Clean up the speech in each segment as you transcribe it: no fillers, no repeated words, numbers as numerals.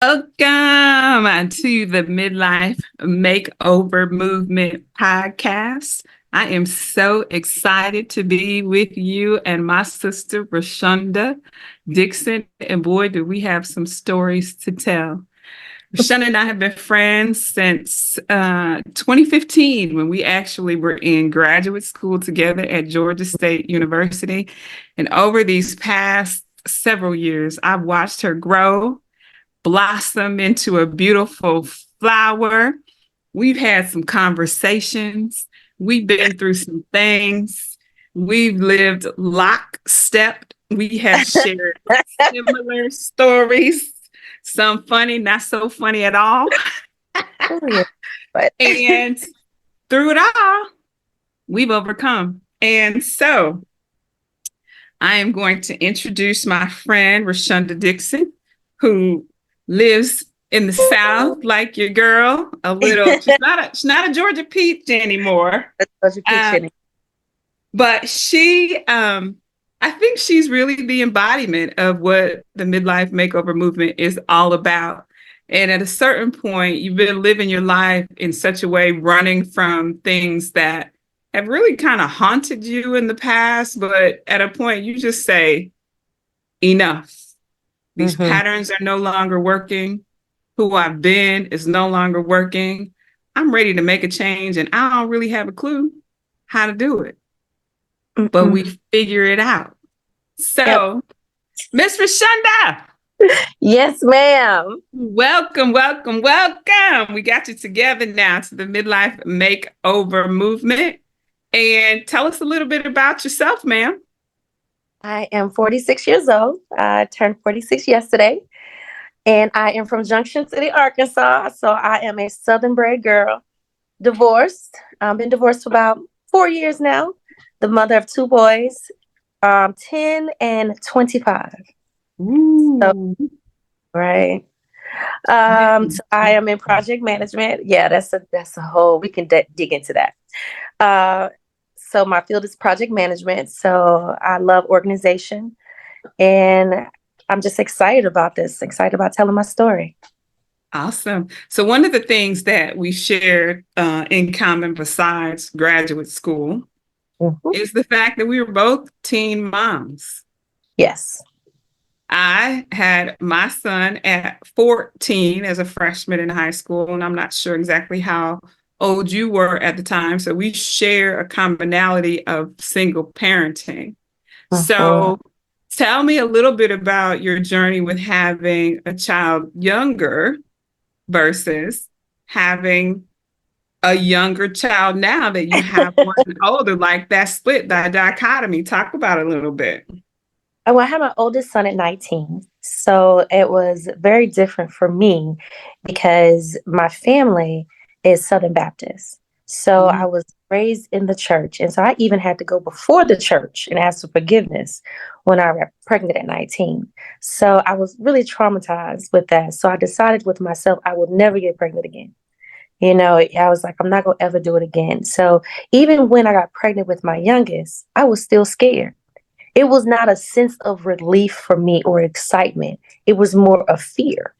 Welcome to the Midlife Makeover Movement podcast. I am so excited to be with you and my sister, Rashonda Dixon. And boy, do we have some stories to tell. Rashonda and I have been friends since 2015 when we actually were in graduate school together at Georgia State University. And over these past several years, I've watched her grow, blossom into a beautiful flower. We've had some conversations. We've been through some things. We've lived lockstep. We have shared similar stories, some funny, not so funny at all. Oh, yeah. But And through it all, we've overcome. And so I am going to introduce my friend, Rashonda Dixon, who lives in the South like your girl, a little. She's not a Georgia peach anymore. that's what you're Uh, preaching. but I think she's really the embodiment of what the midlife makeover movement is all about. And at a certain point, you've been living your life in such a way, running from things that have really kind of haunted you in the past. But at a point, you just say, enough. These Mm-hmm. patterns are no longer working. Who I've been is no longer working. I'm ready to make a change, and I don't really have a clue how to do it, but Mm-mm. we figure it out. Yep. So, Miss Rashonda, Yes, ma'am. welcome, welcome, welcome. We got you together now to the Midlife Makeover Movement. And tell us a little bit about yourself, ma'am. I am 46 years old. I turned 46 yesterday, and I am from Junction City, Arkansas. So I am a Southern bred girl, divorced. I've been divorced for about 4 years now. The mother of two boys, 10 and 25. So, Ooh. right. So I am in project management. Yeah, that's a whole. We can dig into that. Uh, so my field is project management. So I love organization, and I'm just excited about this. Excited about telling my story. Awesome. So, one of the things that we shared in common besides graduate school Mhm. is the fact that we were both teen moms. Yes. I had my son at 14 as a freshman in high school, and I'm not sure exactly how old you were at the time. So, we share a commonality of single parenting. Mhm. So, tell me a little bit about your journey with having a child younger versus having a younger child now that you have one older, like that split, that dichotomy. Talk about it a little bit. Well, I had my oldest son at 19. So it was very different for me because my family is Southern Baptist. So I Mm. was raised in the church. And so I even had to go before the church and ask for forgiveness when I got pregnant at 19. So I was really traumatized with that. So I decided with myself, I would never get pregnant again. I was like, I'm not going to ever do it again. So even when I got pregnant with my youngest, I was still scared. It was not a sense of relief for me or excitement. It was more of fear.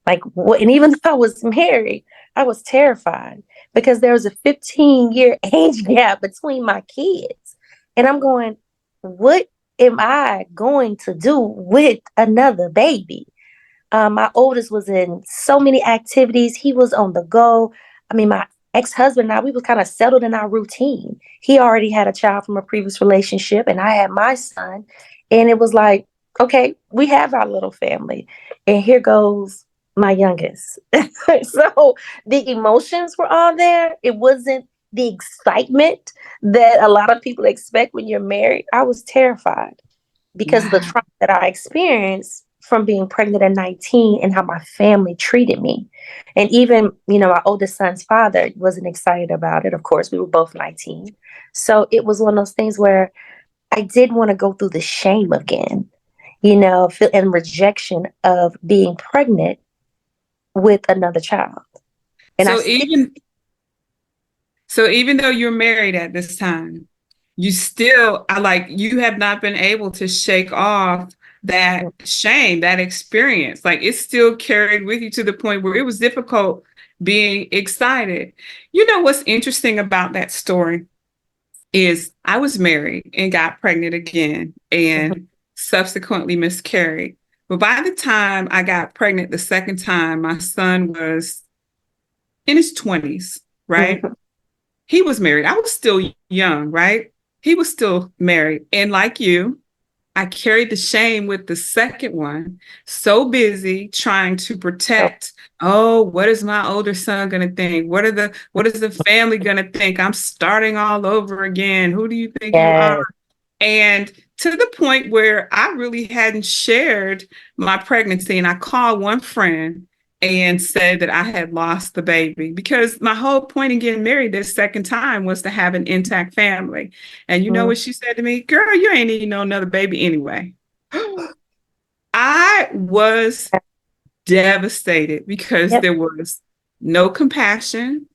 Like, what? And even though I was married, I was terrified because there was a 15-year age gap between my kids. And I'm going, what am I going to do with another baby? My oldest was in so many activities. He was on the go. I mean, my ex-husband and I, we were kind of settled in our routine. He already had a child from a previous relationship, and I had my son. And it was like, okay, we have our little family. And here goes my youngest. So the emotions were all there. It wasn't the excitement that a lot of people expect when you're married. I was terrified because of the Wow. trauma that I experienced from being pregnant at 19 and how my family treated me. And even, my oldest son's father wasn't excited about it. Of course, we were both 19. So it was one of those things where I didn't want to go through the shame again, and rejection of being pregnant with another child. And I So still, even so, even though you're married at this time, you still I like you have not been able to shake off that shame, that experience. Like it still carried with you to the point where it was difficult being excited. You know what's interesting about that story is I was married and got pregnant again and subsequently miscarried. But by the time I got pregnant the second time, my son was in his 20s, right? He was married. I was still young, right? He was still married. And like you, I carried the shame with the second one, so busy trying to protect. Oh, what is my older son going to think? What is the family going to think? I'm starting all over again. Who do you think you are? Yes. And to the point where I really hadn't shared my pregnancy. And I called one friend and said that I had lost the baby because my whole point in getting married this second time was to have an intact family. And you know what she said to me? Girl, you ain't need no another baby anyway. I was devastated because Yep. there was no compassion.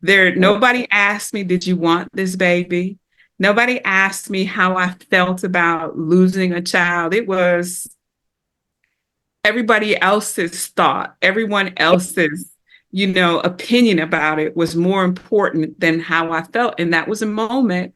Nobody asked me, did you want this baby? Nobody asked me how I felt about losing a child. It was everybody else's thought, everyone else's, opinion about it was more important than how I felt. And that was a moment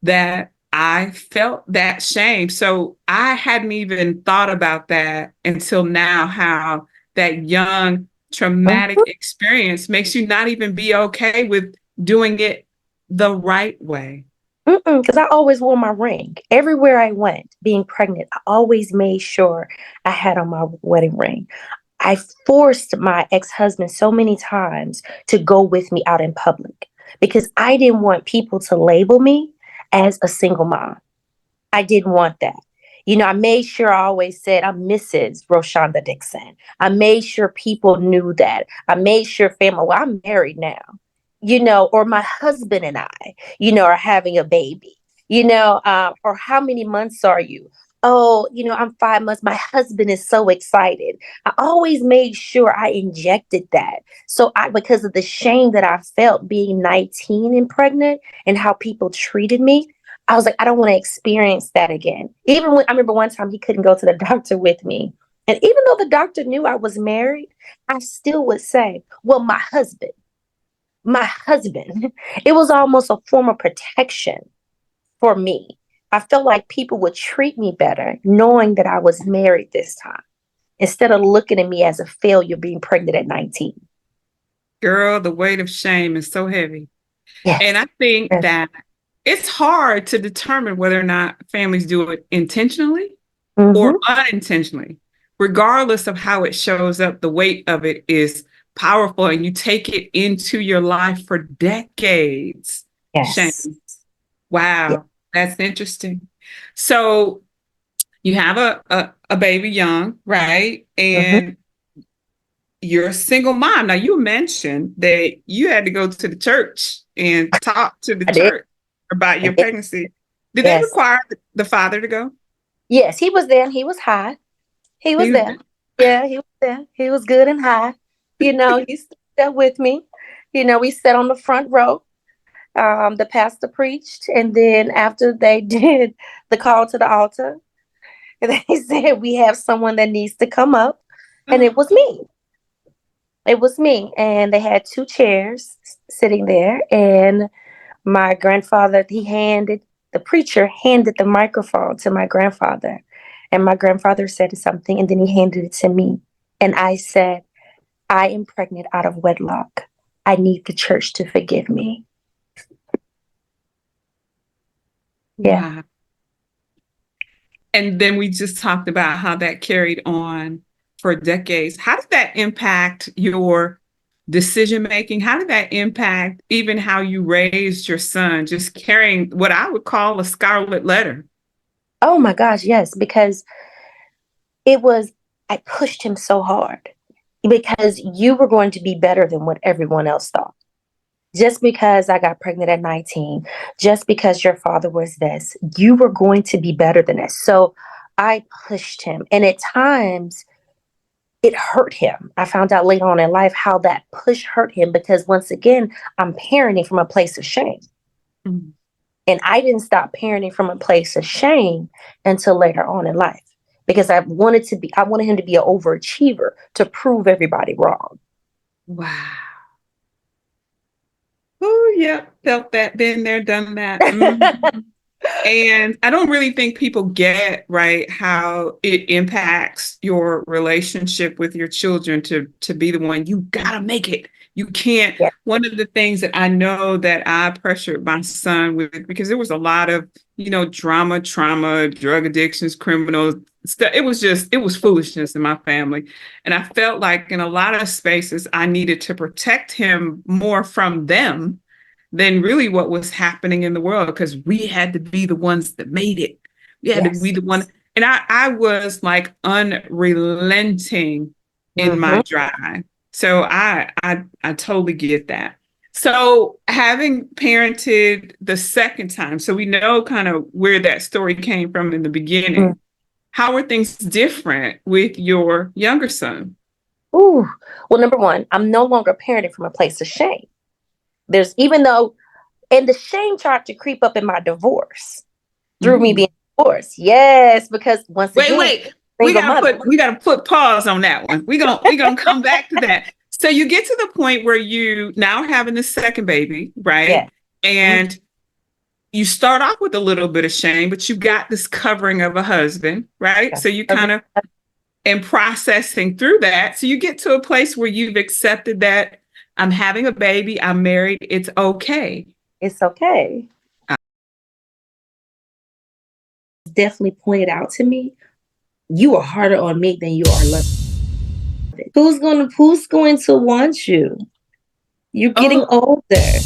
that I felt that shame. So I hadn't even thought about that until now, how that young traumatic experience makes you not even be okay with doing it the right way. Because I always wore my ring. Everywhere I went, being pregnant, I always made sure I had on my wedding ring. I forced my ex-husband so many times to go with me out in public because I didn't want people to label me as a single mom. I didn't want that. I made sure I always said I'm Mrs. Roshonda Dixon. I made sure people knew that. I made sure family, well, I'm married now, or my husband and I, are having a baby, or how many months are you? Oh, I'm 5 months. My husband is so excited. I always made sure I injected that. Because of the shame that I felt being 19 and pregnant and how people treated me, I was like, I don't want to experience that again. Even when I remember one time he couldn't go to the doctor with me. And even though the doctor knew I was married, I still would say, well, my husband, it was almost a form of protection for me. I felt like people would treat me better knowing that I was married this time instead of looking at me as a failure being pregnant at 19. Girl, the weight of shame is so heavy. And Yes. I think Yes. that it's hard to determine whether or not families do it intentionally or Mm-hmm. unintentionally. Regardless of how it shows up, the weight of it is powerful and you take it into your life for decades. Shame. Yes. Yeah. Wow, that's interesting. So you have a baby young, right? Mm-hmm. And you're a single mom. Now, you mentioned that you had to go to the church and talk to the I did. church about I your did. pregnancy. Did they Yes. require the father to go? Yes, he was there and he was high. He was He was there. Yeah, he was there. He was good and high. He stood there with me. We sat on the front row. The pastor preached, and then after they did the call to the altar, they said, we have someone that needs to come up. And there. it was me. It was me. And they had two chairs sitting there. And my grandfather, the preacher handed the microphone to my grandfather. And my grandfather said something, and then he handed it to me. And I said, I am pregnant out of wedlock. I need the church to forgive me. Yeah. Wow. And then we just talked about how that carried on for decades. How did that impact your decision making? How did that impact even how you raised your son, just carrying what I would call a scarlet letter? Oh my gosh, yes, because I pushed him so hard because you were going to be better than what everyone else thought. Just because I got pregnant at 19, just because your father was this, you were going to be better than this. So I pushed him. And at times, it hurt him. I found out later on in life how that push hurt him because once again, I'm parenting from a place of shame. And I didn't stop parenting from a place of shame until later on in life. because I wanted him to be an overachiever to prove everybody wrong. Wow. Oh, yeah. Felt that, been there, done that. Mhm. And I don't really think people get, right, how it impacts your relationship with your children to be the one, you gotta make it. You can't. Yeah. One of the things that I know that I pressured my son with, because there was a lot of, drama, trauma, drug addictions, criminals, stuff. It was foolishness in my family. And I felt like in a lot of spaces, I needed to protect him more from them than really what was happening in the world, because we had to be the ones that made it. We had to Yes. be the one. And I was like unrelenting in my drive. So I totally get that. So having parented the second time, so we know kind of where that story came from in the beginning. Mhm. How are things different with your younger son? Ooh. Well, number one, I'm no longer parenting from a place of shame. And the shame tried to creep up in my divorce through me Mm. being divorced. Yes, because once again, Wait. single mother. We gotta put pause on that one. We gonna come back to that. So you get to the point where you now having the second baby, right? Yeah. And you start off with a little bit of shame, but you got this covering of a husband, right? So you kind of in processing through that. So you get to a place where you've accepted that I'm having a baby, I'm married, it's okay. It's okay. Definitely pointed out to me, you are harder on me than you are loving. Who's going to want you? You're getting Oh, older.